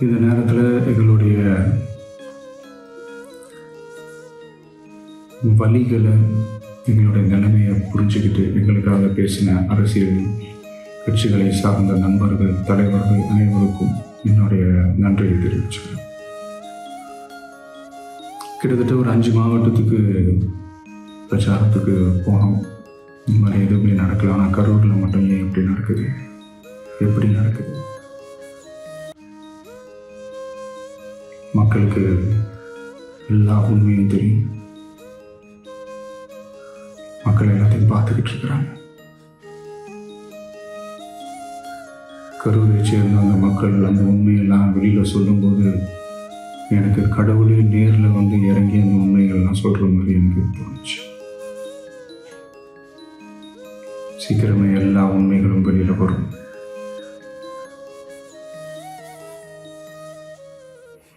இந்த நேரத்தில் எங்களுடைய வழிகளை, எங்களுடைய நிலைமையை புரிஞ்சுக்கிட்டு எங்களுக்காக பேசின அரசியல் கட்சிகளை சார்ந்த நண்பர்கள், தலைவர்கள் அனைவருக்கும் என்னுடைய நன்றியை தெரிவிச்சுக்கிறேன். கிட்டத்தட்ட ஒரு 5 மாவட்டத்துக்கு பிரச்சாரத்துக்கு போனோம். இந்த மாதிரி எதுவுமே நடக்கல. ஆனால் கரூரில் மட்டும் ஏன் இப்படி நடக்குது, எப்படி நடக்குது? மக்களுக்கு எல்லா உண்மையும் தெரியும். மக்கள் எல்லாத்தையும் பார்த்துக்கிட்டு இருக்கிறாங்க. கரூரை சேர்ந்த அந்த மக்கள் அந்த உண்மையெல்லாம் வெளியில் சொல்லும்போது எனக்கு கடவுளே நேரில் வந்து இறங்கி அந்த உண்மைகள்லாம் சொல்கிற மாதிரி எனக்கு தோணுச்சு. சீக்கிரமே எல்லா உண்மைகளும் வெளியில் வரும்.